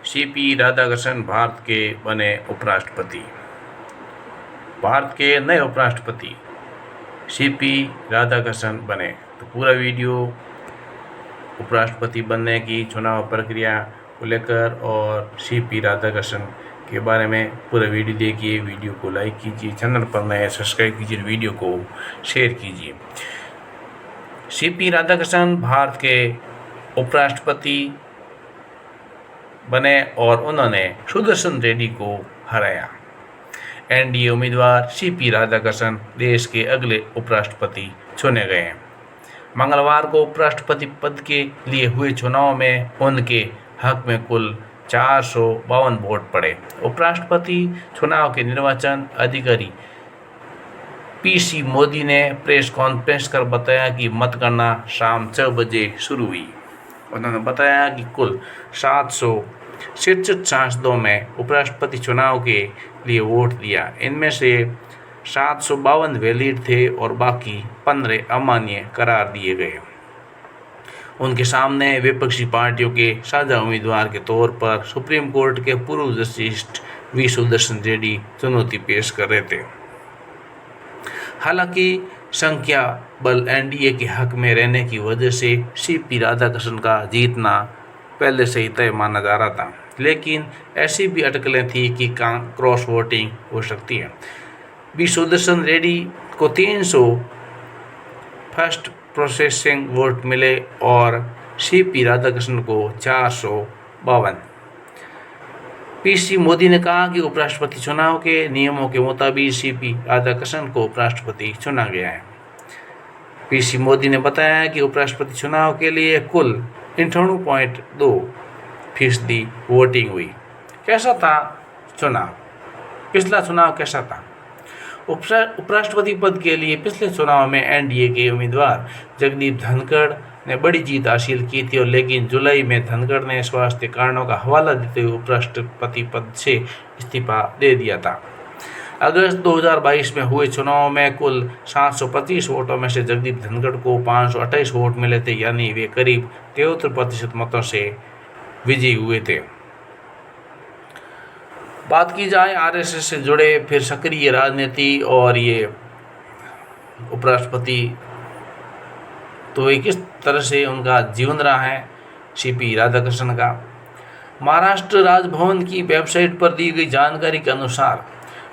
CP Radhakrishnan Bharat के बने उपराष्ट्रपति। भारत के नए उपराष्ट्रपति सीपी राधाकृष्णन बने। तो पूरा वीडियो उपराष्ट्रपति बनने की चुनाव प्रक्रिया को लेकर और सीपी राधाकृष्णन के बारे में पूरा वीडियो देखिए। वीडियो को लाइक कीजिए, चैनल पर नए सब्सक्राइब कीजिए, वीडियो को शेयर कीजिए। सीपी राधाकृष्णन भारत के उपराष्ट्रपति बने और उन्होंने सुदर्शन रेड्डी को हराया। एनडीए उम्मीदवार सीपी राधाकृष्णन देश के अगले उपराष्ट्रपति चुने गए हैं। मंगलवार को उपराष्ट्रपति पद के लिए हुए चुनाव में उनके हक में कुल 452 वोट पड़े। उपराष्ट्रपति चुनाव के निर्वाचन अधिकारी पीसी मोदी ने प्रेस कॉन्फ्रेंस कर बताया कि मतगणना शाम 6 बजे शुरू हुई। उन्होंने बताया कि कुल 767 सांसदों में उपराष्ट्रपति चुनाव के लिए वोट दिया। इनमें से 752 वैलिड थे और बाकी 15 अमान्य करार दिए गए। उनके सामने विपक्षी पार्टियों के साझा उम्मीदवार के तौर पर सुप्रीम कोर्ट के पूर्व जस्टिस वी सुदर्शन रेड्डी चुनौती पेश कर रहे थे। हालांकि संख्या बल एनडीए के हक में रहने की वजह से सीपी राधाकृष्णन का जीतना पहले से ही तय माना जा रहा था, लेकिन ऐसी भी अटकलें थी कि क्रॉस वोटिंग हो सकती है। वी सुदर्शन रेड्डी को 300 फर्स्ट प्रोसेसिंग वोट मिले और सीपी राधाकृष्णन को 452। पीसी मोदी ने कहा कि उपराष्ट्रपति चुनाव के नियमों के मुताबिक सीपी राधाकृष्णन को उपराष्ट्रपति चुना गया है। पीसी मोदी ने बताया कि उपराष्ट्रपति चुनाव के लिए कुल 98.2% वोटिंग हुई। कैसा था चुनाव? पिछला चुनाव कैसा था? उपराष्ट्रपति पद के लिए पिछले चुनाव में एनडीए के उम्मीदवार जगदीप धनखड़ ने बड़ी जीत हासिल की थी, और लेकिन जुलाई में धनखड़ ने स्वास्थ्य कारणों का हवाला देते हुए उपराष्ट्रपति पद से इस्तीफा दे दिया था। अगस्त 2022 में हुए चुनाव में कुल 725 वोटों में से जगदीप धनखड़ को 528 वोट मिले थे, यानी वे करीब 73% मतों से विजयी हुए थे। बात की जाए आरएसएस से जुड़े फिर सक्रिय राजनीति और ये उपराष्ट्रपति, तो ये किस तरह से उनका जीवन रहा है सीपी राधाकृष्णन का। महाराष्ट्र राजभवन की वेबसाइट पर दी गई जानकारी के अनुसार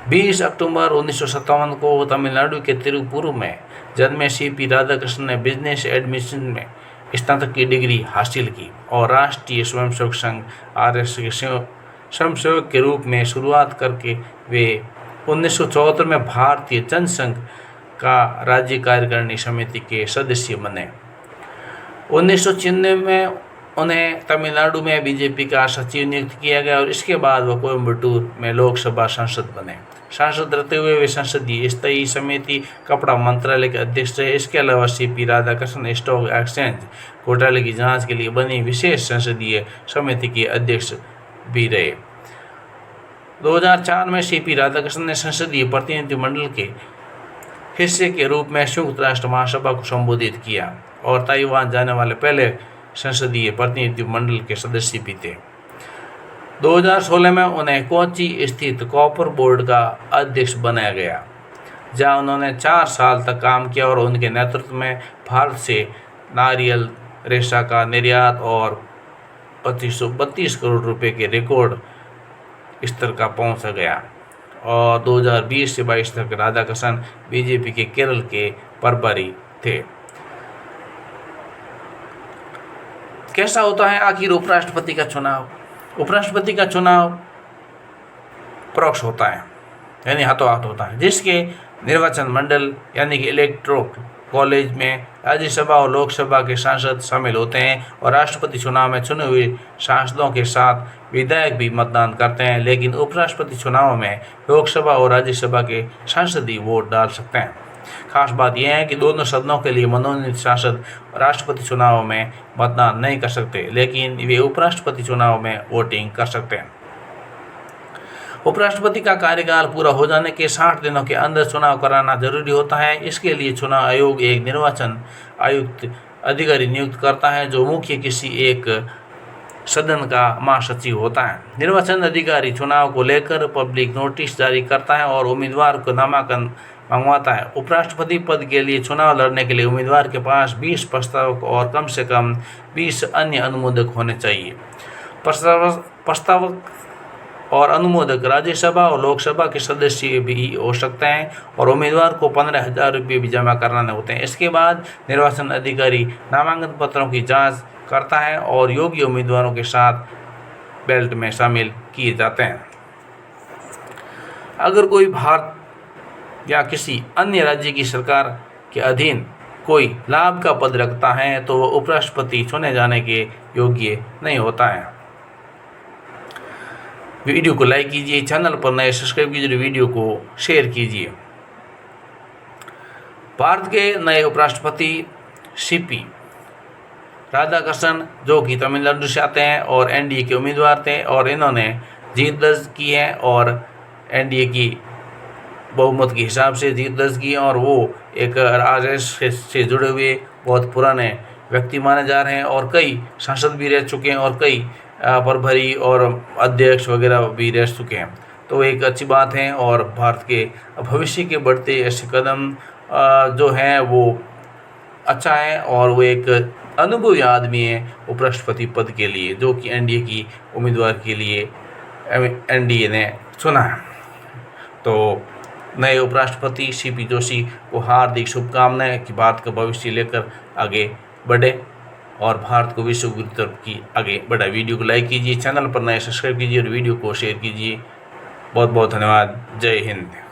20 अक्टूबर 1957 को तमिलनाडु के तिरुपुर में जन्मे सीपी राधाकृष्णन ने बिजनेस एडमिशन में स्नातक की डिग्री हासिल की और राष्ट्रीय स्वयंसेवक संघ आरएसएस के स्वयंसेवक के रूप में शुरुआत करके वे 1974 में भारतीय जनसंघ का राज्य कार्यकारिणी समिति के सदस्य बने। 1996 में उन्हें तमिलनाडु में बीजेपी का सचिव नियुक्त किया गया और इसके बाद वह कोयम्बटूर में लोकसभा सांसद बने। सांसद रहते हुए वे संसदीय स्थायी समिति कपड़ा मंत्रालय के अध्यक्ष रहे। इसके अलावा सीपी राधाकृष्णन स्टॉक एक्सचेंज घोटाले की जांच के लिए बनी विशेष संसदीय समिति के अध्यक्ष भी रहे। 2004 में सीपी राधाकृष्णन ने संसदीय प्रतिनिधिमंडल के हिस्से के रूप में संयुक्त राष्ट्र महासभा को संबोधित किया और ताइवान जाने वाले पहले संसदीय प्रतिनिधिमंडल के सदस्य भी थे। 2016 में उन्हें कोच्चि स्थित कॉपर बोर्ड का अध्यक्ष बनाया गया, जहां उन्होंने 4 साल तक काम किया और उनके नेतृत्व में भारत से नारियल रेशा का निर्यात और 2532 करोड़ रुपए के रिकॉर्ड स्तर का पहुंचा गया। और 2020 से 22 तक राधाकृष्णन बीजेपी के केरल के प्रभारी थे। कैसा होता है आखिर उपराष्ट्रपति का चुनाव? उपराष्ट्रपति का चुनाव परोक्ष होता है, यानी हाथों हाथ होता है, जिसके निर्वाचन मंडल यानी कि इलेक्टोरल कॉलेज में राज्यसभा और लोकसभा के सांसद शामिल होते हैं और राष्ट्रपति चुनाव में चुने हुए सांसदों के साथ विधायक भी मतदान करते हैं। लेकिन उपराष्ट्रपति चुनाव में लोकसभा और राज्यसभा के सांसद ही वोट डाल सकते हैं। खास बात यह है कि दोनों सदनों के लिए मनोनीत सांसद राष्ट्रपति चुनाव में मतदान नहीं कर सकते, लेकिन वे उपराष्ट्रपति चुनाव में वोटिंग कर सकते हैं। उपराष्ट्रपति का कार्यकाल पूरा हो जाने के 60 दिनों के अंदर चुनाव कराना जरूरी होता है। इसके लिए चुनाव आयोग एक निर्वाचन आयुक्त अधिकारी नियुक्त करता है, जो मुख्य किसी एक सदन का महासचिव होता है। निर्वाचन अधिकारी चुनाव को लेकर पब्लिक नोटिस जारी करता है और उम्मीदवार को नामांकन मंगवाता है। उपराष्ट्रपति पद के लिए चुनाव लड़ने के लिए उम्मीदवार के पास 20 प्रस्तावक और कम से कम 20 अन्य अनुमोदक होने चाहिए। प्रस्तावक और अनुमोदक राज्यसभा और लोकसभा के सदस्य भी हो सकते हैं और उम्मीदवार को 15,000 रुपये भी जमा कराने होते हैं। इसके बाद निर्वाचन अधिकारी नामांकन पत्रों की जांच करता है और योग्य उम्मीदवारों के साथ बैलेट में शामिल किए जाते हैं। अगर कोई भारत या किसी अन्य राज्य की सरकार के अधीन कोई लाभ का पद रखता है तो वह उपराष्ट्रपति चुने जाने के योग्य नहीं होता है। वीडियो को लाइक कीजिए, चैनल पर नए सब्सक्राइब कीजिए, वीडियो को शेयर कीजिए। भारत के नए उपराष्ट्रपति सीपी राधाकृष्णन, जो कि तमिलनाडु से आते हैं और एनडीए के उम्मीदवार थे, और इन्होंने जीत दर्ज की है और एनडीए की बहुमत के हिसाब से जीत दर्ज की है और वो एक राजनीति से जुड़े हुए बहुत पुराने व्यक्ति माने जा रहे हैं और कई सांसद भी रह चुके हैं और कई प्रभारी और अध्यक्ष वगैरह भी रह चुके हैं। तो एक अच्छी बात है और भारत के भविष्य के बढ़ते ऐसे कदम जो हैं वो अच्छा है और वो एक अनुभवी आदमी है उपराष्ट्रपति पद के लिए, जो कि एनडीए की उम्मीदवार के लिए एनडीए ने चुना है। तो नए उपराष्ट्रपति सीपी जोशी को हार्दिक शुभकामनाएं कि भारत का भविष्य लेकर आगे बढ़े और भारत को विश्व गुरु तरफ की आगे बढ़ाए। वीडियो को लाइक कीजिए, चैनल पर नए सब्सक्राइब कीजिए और वीडियो को शेयर कीजिए। बहुत बहुत धन्यवाद। जय हिंद।